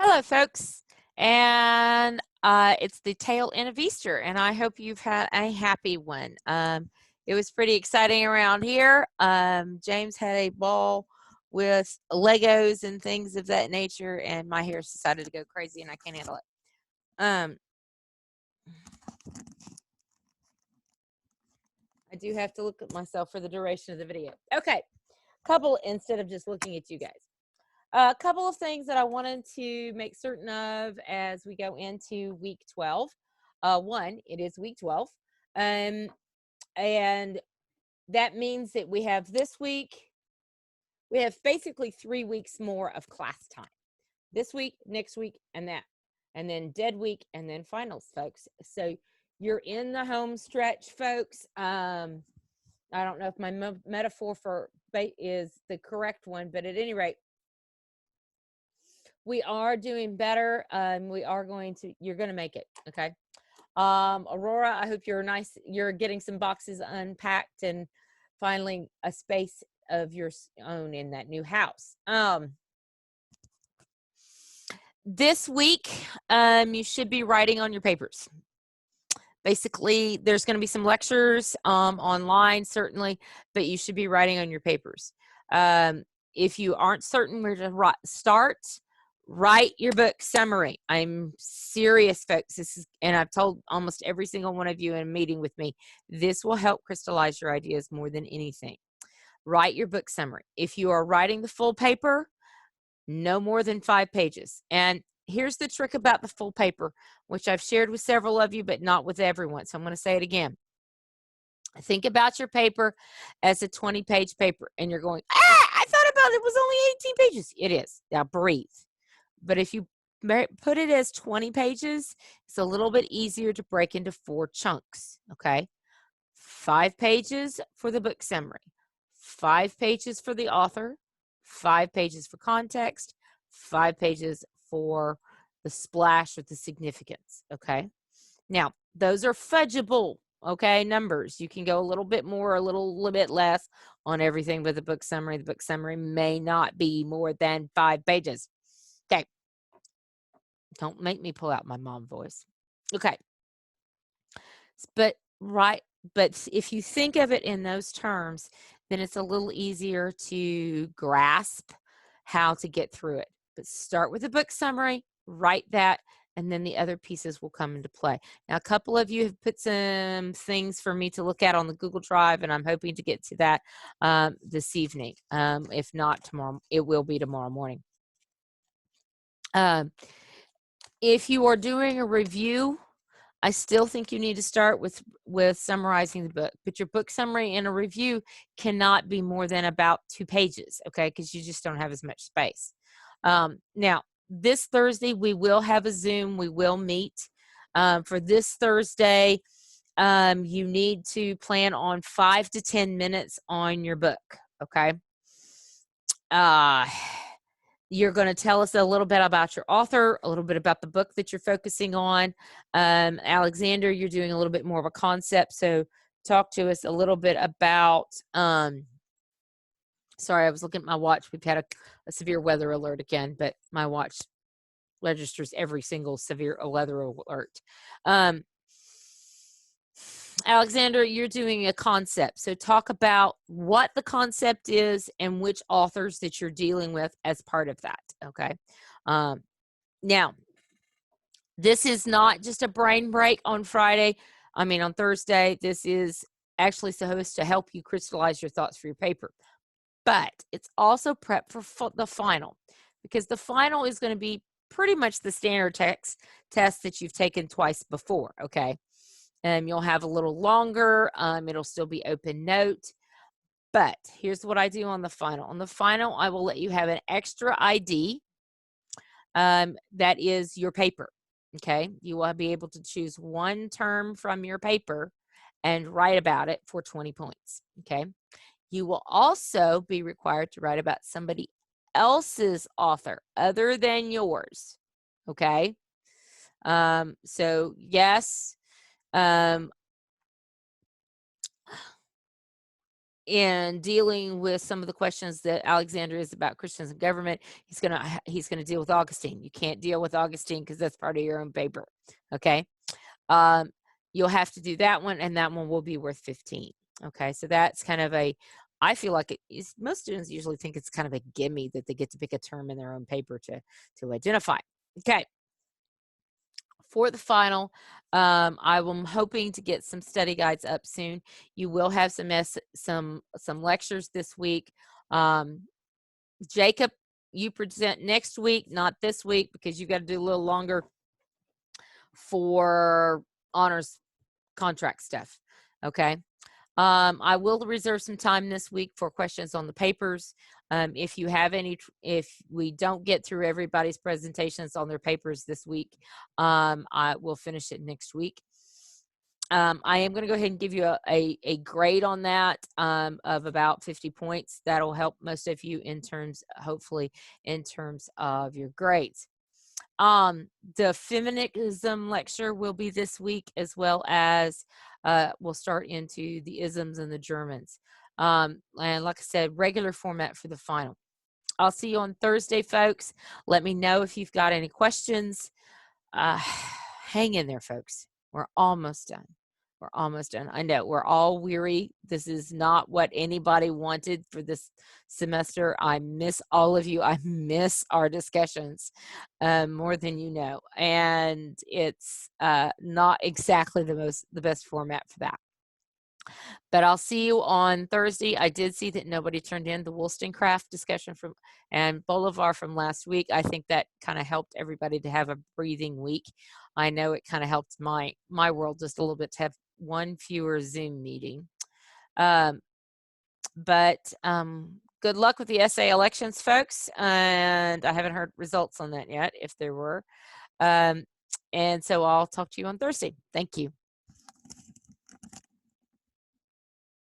Hello, folks, and it's the tail end of Easter, and I hope you've had a happy one. It was pretty exciting around here. James had a ball with Legos and things of that nature, and my hair's decided to go crazy, and I can't handle it. I do have to look at myself for the duration of the video. Okay, instead of just looking at you guys. A couple of things that I wanted to make certain of as we go into week 12. One, it is week 12. And that means that we have this week, we have basically 3 weeks more of class time. This week, next week, and that. And then dead week, and then finals, folks. So you're in the home stretch, folks. I don't know if my metaphor for is the correct one, but at any rate, we are doing better. You're going to make it. Okay. Aurora, I hope you're getting some boxes unpacked and finally a space of your own in that new house. This week, you should be writing on your papers. Basically, there's going to be some lectures online, certainly, but you should be writing on your papers. If you aren't certain where to start, write your book summary. I'm serious, folks. And I've told almost every single one of you in a meeting with me, this will help crystallize your ideas more than anything. Write your book summary. If you are writing the full paper, no more than 5 pages. And here's the trick about the full paper, which I've shared with several of you, but not with everyone. So I'm going to say it again. Think about your paper as a 20-page paper, and you're going, I thought about it was only 18 pages. It is. Now breathe. But if you put it as 20 pages, it's a little bit easier to break into 4 chunks, okay? 5 pages for the book summary, 5 pages for the author, 5 pages for context, 5 pages for the splash with the significance, okay? Now, those are fudgeable, okay, numbers. You can go a little bit more, a little bit less on everything but the book summary. The book summary may not be more than 5 pages. Okay. Don't make me pull out my mom voice. Okay. But if you think of it in those terms, then it's a little easier to grasp how to get through it. But start with the book summary, write that, and then the other pieces will come into play. Now, a couple of you have put some things for me to look at on the Google Drive, and I'm hoping to get to that this evening. If not tomorrow, it will be tomorrow morning. If you are doing a review, I still think you need to start with summarizing the book, but your book summary and a review cannot be more than about 2 pages, okay, because you just don't have as much space. Now, this Thursday, we will have a Zoom. We will meet. For this Thursday, you need to plan on 5 to 10 minutes on your book, okay? You're going to tell us a little bit about your author, a little bit about the book that you're focusing on. Alexander, you're doing a little bit more of a concept. So talk to us a little bit about, sorry, I was looking at my watch. We've had a severe weather alert again, but my watch registers every single severe weather alert. Alexander, you're doing a concept. So talk about what the concept is and which authors that you're dealing with as part of that, okay? Now, this is not just a brain break on on Thursday. This is actually supposed to help you crystallize your thoughts for your paper. But it's also prep for the final, because the final is going to be pretty much the standard text test that you've taken twice before, okay? You'll have a little longer. It'll still be open note. But here's what I do on the final. On the final, I will let you have an extra ID. That is your paper. Okay. You will be able to choose one term from your paper and write about it for 20 points. Okay. You will also be required to write about somebody else's author other than yours. Okay. So yes. in dealing with some of the questions that Alexander is about Christians and government, he's gonna deal with Augustine. You can't deal with Augustine because that's part of your own paper. Okay, you'll have to do that one, and that one will be worth 15. Okay, so that's kind of a. I feel like it is, most students usually think it's kind of a gimme that they get to pick a term in their own paper to identify. Okay. For the final, I'm hoping to get some study guides up soon. You will have some lectures this week. Jacob, you present next week, not this week, because you got to do a little longer for honors contract stuff. Okay. I will reserve some time this week for questions on the papers. If you have any, if we don't get through everybody's presentations on their papers this week, I will finish it next week. I am going to go ahead and give you a grade on that of about 50 points. That'll help most of you in terms, hopefully, in terms of your grades. The feminism lecture will be this week, as well as we'll start into the isms and the Germans. And like I said, regular format for the final. I'll see you on Thursday, folks. Let me know if you've got any questions. Hang in there, folks. We're almost done. We're almost done. I know we're all weary. This is not what anybody wanted for this semester. I miss all of you. I miss our discussions more than you know. And it's not exactly the best format for that. But I'll see you on Thursday. I did see that nobody turned in the Wollstonecraft discussion and Bolivar from last week. I think that kind of helped everybody to have a breathing week. I know it kind of helped my world just a little bit to have one fewer Zoom meeting. But good luck with the essay elections, folks. And I haven't heard results on that yet, if there were. And so I'll talk to you on Thursday. Thank you.